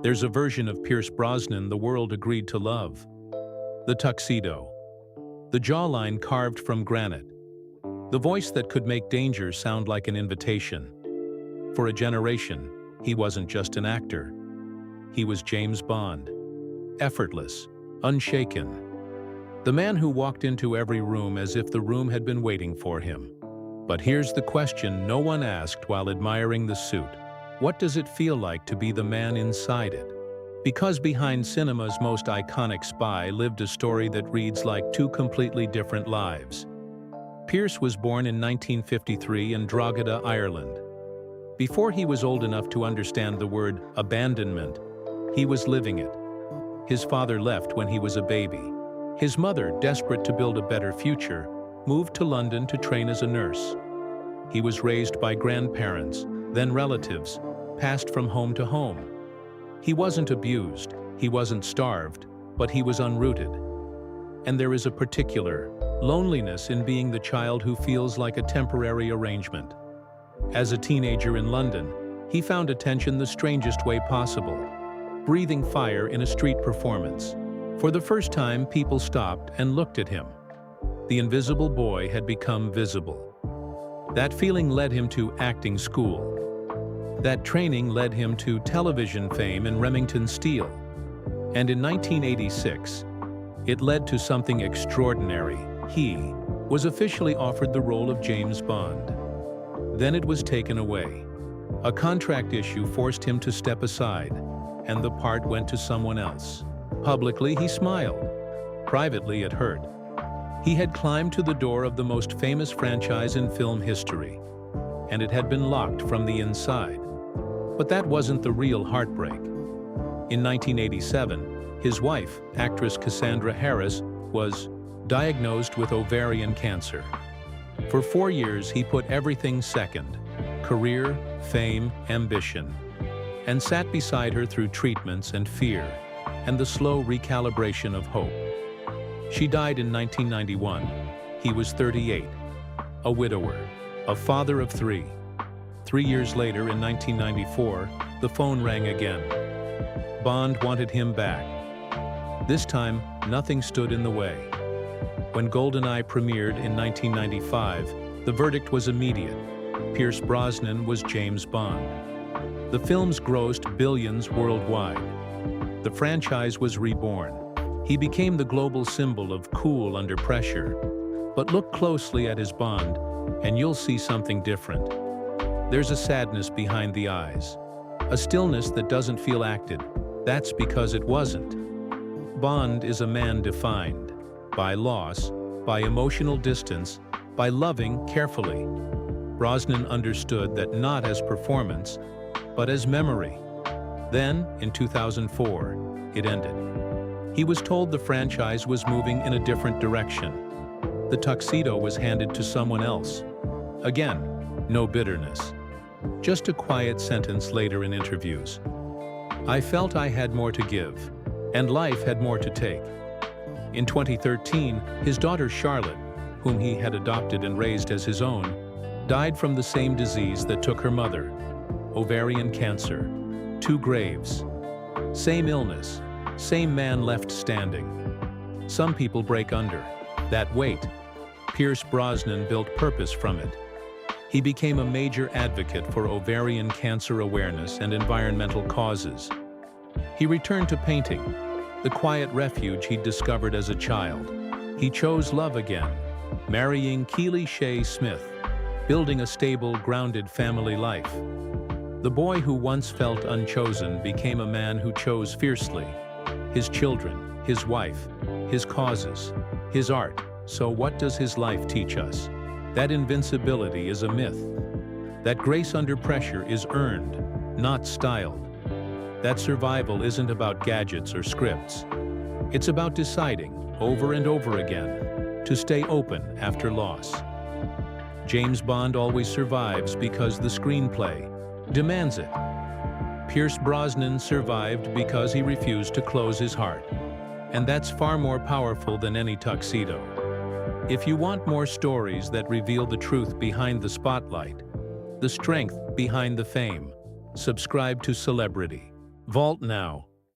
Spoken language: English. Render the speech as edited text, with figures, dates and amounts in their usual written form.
There's a version of Pierce Brosnan the world agreed to love. The tuxedo. The jawline carved from granite. The voice that could make danger sound like an invitation. For a generation, he wasn't just an actor. He was James Bond. Effortless, unshaken. The man who walked into every room as if the room had been waiting for him. But here's the question no one asked while admiring the suit. What does it feel like to be the man inside it? Because behind cinema's most iconic spy lived a story that reads like two completely different lives. Pierce was born in 1953 in Drogheda, Ireland. Before he was old enough to understand the word abandonment, he was living it. His father left when he was a baby. His mother, desperate to build a better future, moved to London to train as a nurse. He was raised by grandparents, then relatives, passed from home to home. He wasn't abused, he wasn't starved, but he was unrooted. And there is a particular loneliness in being the child who feels like a temporary arrangement. As a teenager in London, he found attention the strangest way possible, breathing fire in a street performance. For the first time, people stopped and looked at him. The invisible boy had become visible. That feeling led him to acting school. That training led him to television fame in Remington Steele. And in 1986, it led to something extraordinary. He was officially offered the role of James Bond. Then it was taken away. A contract issue forced him to step aside, and the part went to someone else. Publicly, he smiled. Privately, it hurt. He had climbed to the door of the most famous franchise in film history, and it had been locked from the inside. But that wasn't the real heartbreak. In 1987, his wife, actress Cassandra Harris, was diagnosed with ovarian cancer. For 4 years, he put everything second: career, fame, ambition, and sat beside her through treatments and fear, and the slow recalibration of hope. She died in 1991. He was 38, a widower, a father of 3. 3 years later, in 1994, the phone rang again. Bond wanted him back. This time, nothing stood in the way. When GoldenEye premiered in 1995, the verdict was immediate. Pierce Brosnan was James Bond. The films grossed billions worldwide. The franchise was reborn. He became the global symbol of cool under pressure. But look closely at his Bond, and you'll see something different. There's a sadness behind the eyes, a stillness that doesn't feel acted. That's because it wasn't. Bond is a man defined by loss, by emotional distance, by loving carefully. Brosnan understood that not as performance, but as memory. Then, in 2004, it ended. He was told the franchise was moving in a different direction. The tuxedo was handed to someone else. Again, no bitterness. Just a quiet sentence later in interviews. I felt I had more to give, and life had more to take. In 2013, his daughter Charlotte, whom he had adopted and raised as his own, died from the same disease that took her mother: ovarian cancer. 2 graves. Same illness, same man left standing. Some people break under that weight. Pierce Brosnan built purpose from it. He became a major advocate for ovarian cancer awareness and environmental causes. He returned to painting, the quiet refuge he'd discovered as a child. He chose love again, marrying Keely Shea Smith, building a stable, grounded family life. The boy who once felt unchosen became a man who chose fiercely. His children, his wife, his causes, his art. So what does his life teach us? That invincibility is a myth. That grace under pressure is earned, not styled. That survival isn't about gadgets or scripts. It's about deciding, over and over again, to stay open after loss. James Bond always survives because the screenplay demands it. Pierce Brosnan survived because he refused to close his heart. And that's far more powerful than any tuxedo. If you want more stories that reveal the truth behind the spotlight, the strength behind the fame, subscribe to Celebrity. Vault now.